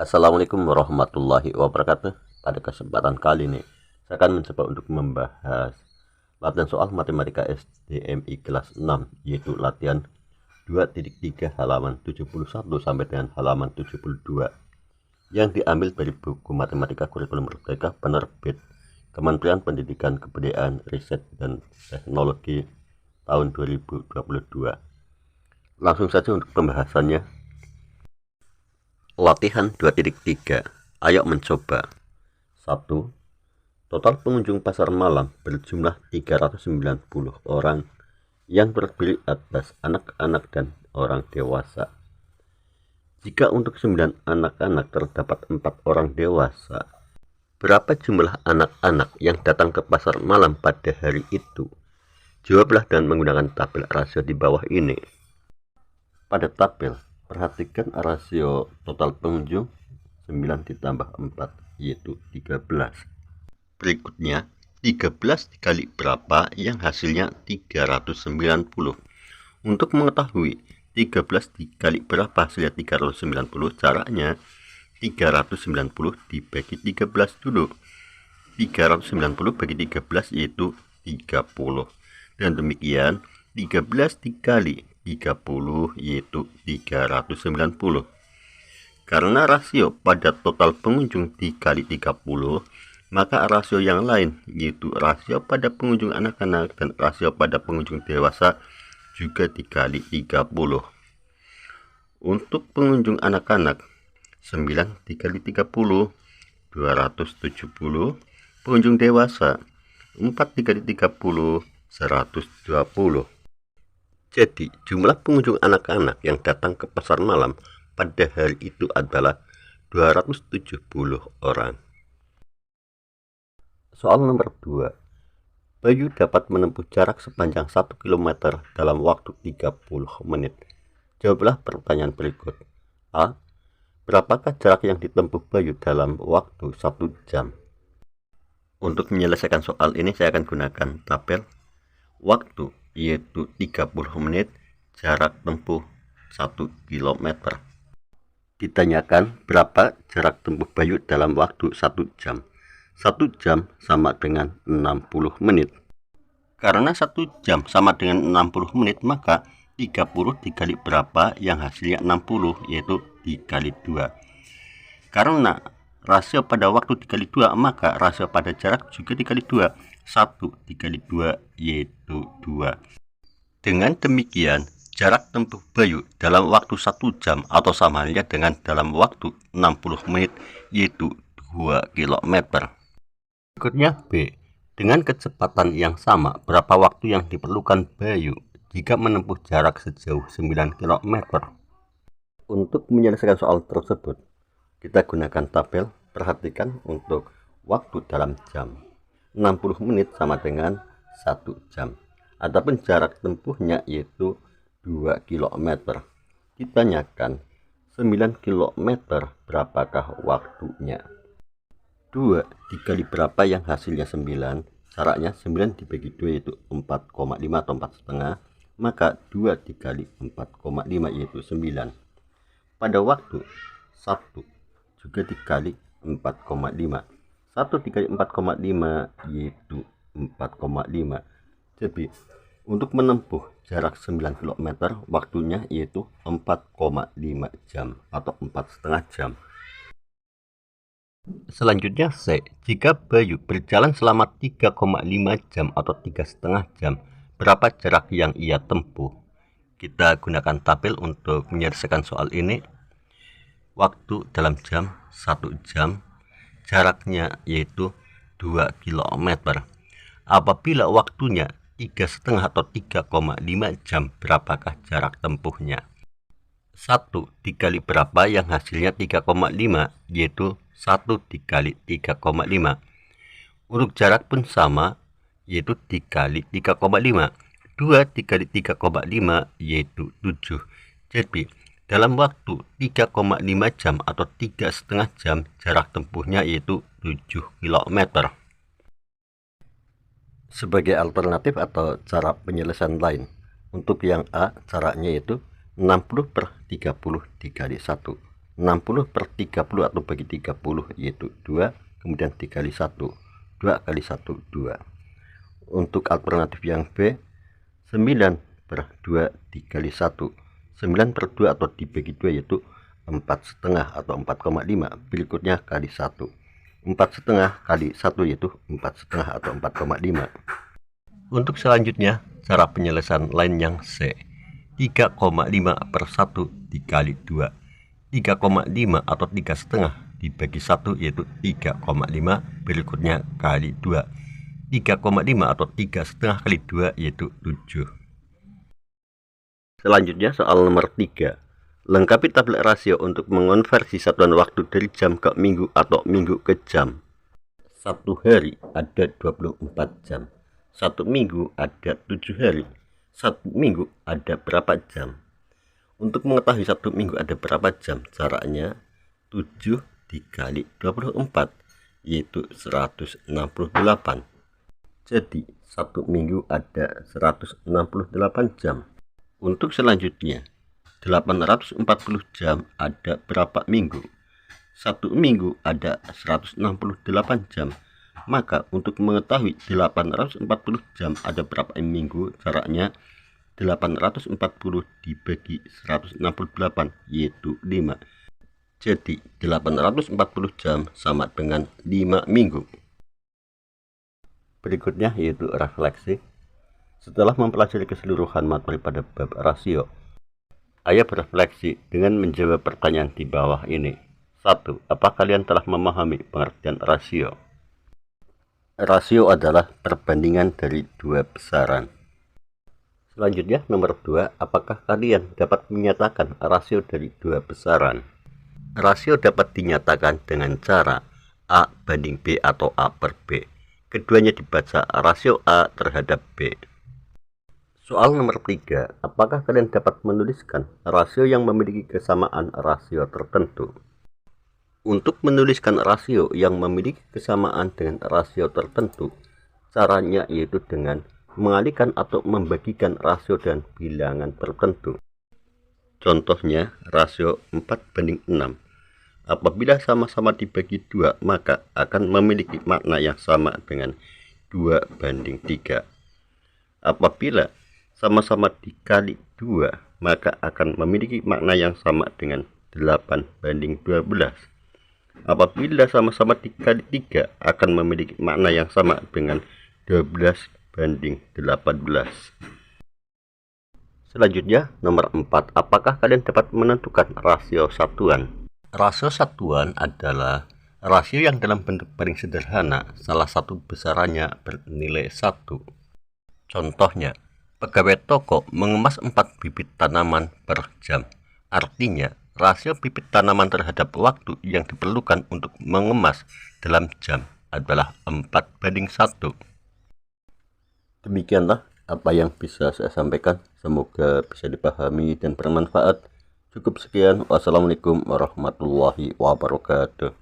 Assalamualaikum warahmatullahi wabarakatuh. Pada kesempatan kali ini, saya akan mencoba untuk membahas latihan soal matematika SDMI kelas 6, yaitu latihan 2.3 halaman 71 sampai dengan halaman 72 yang diambil dari buku Matematika Kurikulum Merdeka penerbit Kementerian Pendidikan, Kebudayaan, Riset, dan Teknologi tahun 2022. Langsung saja untuk pembahasannya. Latihan 2.3. Ayo mencoba. 1. Total pengunjung pasar malam berjumlah 390 orang yang terdiri atas anak-anak dan orang dewasa. Jika untuk 9 anak-anak terdapat 4 orang dewasa, berapa jumlah anak-anak yang datang ke pasar malam pada hari itu? Jawablah dengan menggunakan tabel rasio di bawah ini. Pada tabel, perhatikan rasio total pengunjung 9 ditambah 4, yaitu 13. Berikutnya, 13 dikali berapa yang hasilnya 390. Untuk mengetahui 13 dikali berapa hasilnya 390, caranya 390 dibagi 13 dulu. 390 bagi 13 yaitu 30. Dan demikian 13 dikali 30 yaitu 390. Karena rasio pada total pengunjung dikali 30, maka rasio yang lain yaitu rasio pada pengunjung anak-anak dan rasio pada pengunjung dewasa juga dikali 30. Untuk pengunjung anak-anak 9 dikali 30 270. Pengunjung dewasa 4 dikali 30 120. Jadi, jumlah pengunjung anak-anak yang datang ke pasar malam pada hari itu adalah 270 orang. Soal nomor 2. Bayu dapat menempuh jarak sepanjang 1 km dalam waktu 30 menit. Jawablah pertanyaan berikut. A. Berapakah jarak yang ditempuh Bayu dalam waktu 1 jam? Untuk menyelesaikan soal ini saya akan gunakan tabel waktu, yaitu 30 menit, jarak tempuh 1 km. Ditanyakan berapa jarak tempuh Bayu dalam waktu 1 jam. 1 jam sama dengan 60 menit. Karena 1 jam sama dengan 60 menit, maka 30 dikali berapa yang hasilnya 60, yaitu dikali 2. Karena rasio pada waktu dikali 2, maka rasio pada jarak juga dikali 2. 1 dikali 2 yaitu 2. Dengan demikian, jarak tempuh Bayu dalam waktu 1 jam atau sama halnya dengan dalam waktu 60 menit yaitu 2 km. Berikutnya B. Dengan kecepatan yang sama, berapa waktu yang diperlukan Bayu jika menempuh jarak sejauh 9 km? Untuk menyelesaikan soal tersebut, kita gunakan tabel. Perhatikan untuk waktu dalam jam. 60 menit sama dengan 1 jam. Adapun jarak tempuhnya yaitu 2 km. Ditanyakan 9 km berapakah waktunya? 2 dikali berapa yang hasilnya 9? Caranya 9 dibagi 2 yaitu 4,5 atau 4,5. Maka 2 dikali 4,5 yaitu 9. Pada waktu 1 juga dikali 4,5. 1 dikali 4,5 yaitu 4,5. Jadi untuk menempuh jarak 9 km waktunya yaitu 4,5 jam atau 4,5 jam. Selanjutnya C. Jika Bayu berjalan selama 3,5 jam atau 3,5 jam, berapa jarak yang ia tempuh? Kita gunakan tabel untuk menyelesaikan soal ini. Waktu dalam jam 1 jam, jaraknya yaitu 2 km. Apabila waktunya 3,5 atau 3,5 jam, berapakah jarak tempuhnya? 1 dikali berapa yang hasilnya 3,5, yaitu 1 dikali 3,5. Untuk jarak pun sama, yaitu dikali 3,5. 2 dikali 3,5 yaitu 7. Jadi dalam waktu 3,5 jam atau 3,5 jam, jarak tempuhnya yaitu 7 km. Sebagai alternatif atau cara penyelesaian lain, untuk yang A, caranya yaitu 60/30 dikali 1. 60 per 30 atau bagi 30 yaitu 2, kemudian dikali 1, 2 kali 1, 2. Untuk alternatif yang B, 9 per 2 dikali 1, 9 per 2 atau dibagi 2 yaitu 4,5 atau 4,5, berikutnya kali 1. 4,5 kali 1 yaitu 4,5 atau 4,5. Untuk selanjutnya, cara penyelesaian lain yang C, 3,5 per 1 dikali 2. 3,5 atau 3,5 dibagi 1 yaitu 3,5, berikutnya kali 2. 3,5 atau 3,5 kali 2 yaitu 7. Selanjutnya soal nomor 3. Lengkapi tabel rasio untuk mengonversi satuan waktu dari jam ke minggu atau minggu ke jam. Satu hari ada 24 jam. Satu minggu ada 7 hari. Satu minggu ada berapa jam? Untuk mengetahui satu minggu ada berapa jam, caranya 7 dikali 24 yaitu 168. Jadi satu minggu ada 168 jam. Untuk selanjutnya, 840 jam ada berapa minggu? Satu minggu ada 168 jam. Maka untuk mengetahui 840 jam ada berapa minggu, caranya 840 dibagi 168 yaitu 5. Jadi 840 jam sama dengan 5 minggu. Berikutnya yaitu refleksi. Setelah mempelajari keseluruhan materi pada bab rasio, ayo berefleksi dengan menjawab pertanyaan di bawah ini. 1. Apa kalian telah memahami pengertian rasio? Rasio adalah perbandingan dari dua besaran. Selanjutnya nomor 2, apakah kalian dapat menyatakan rasio dari dua besaran? Rasio dapat dinyatakan dengan cara A banding B atau A per B. Keduanya dibaca rasio A terhadap B. Soal nomor 3, apakah kalian dapat menuliskan rasio yang memiliki kesamaan rasio tertentu? Untuk menuliskan rasio yang memiliki kesamaan dengan rasio tertentu, caranya yaitu dengan mengalihkan atau membagikan rasio dan bilangan tertentu. Contohnya, rasio 4:6. Apabila sama-sama dibagi 2, maka akan memiliki makna yang sama dengan 2:3. Apabila sama-sama dikali 2, maka akan memiliki makna yang sama dengan 8:12. Apabila sama-sama dikali 3, akan memiliki makna yang sama dengan 12:18. Selanjutnya, nomor 4. Apakah kalian dapat menentukan rasio satuan? Rasio satuan adalah rasio yang dalam bentuk paling sederhana, salah satu besarannya bernilai 1. Contohnya, pegawai toko mengemas 4 bibit tanaman per jam. Artinya, rasio bibit tanaman terhadap waktu yang diperlukan untuk mengemas dalam jam adalah 4:1. Demikianlah apa yang bisa saya sampaikan. Semoga bisa dipahami dan bermanfaat. Cukup sekian. Wassalamualaikum warahmatullahi wabarakatuh.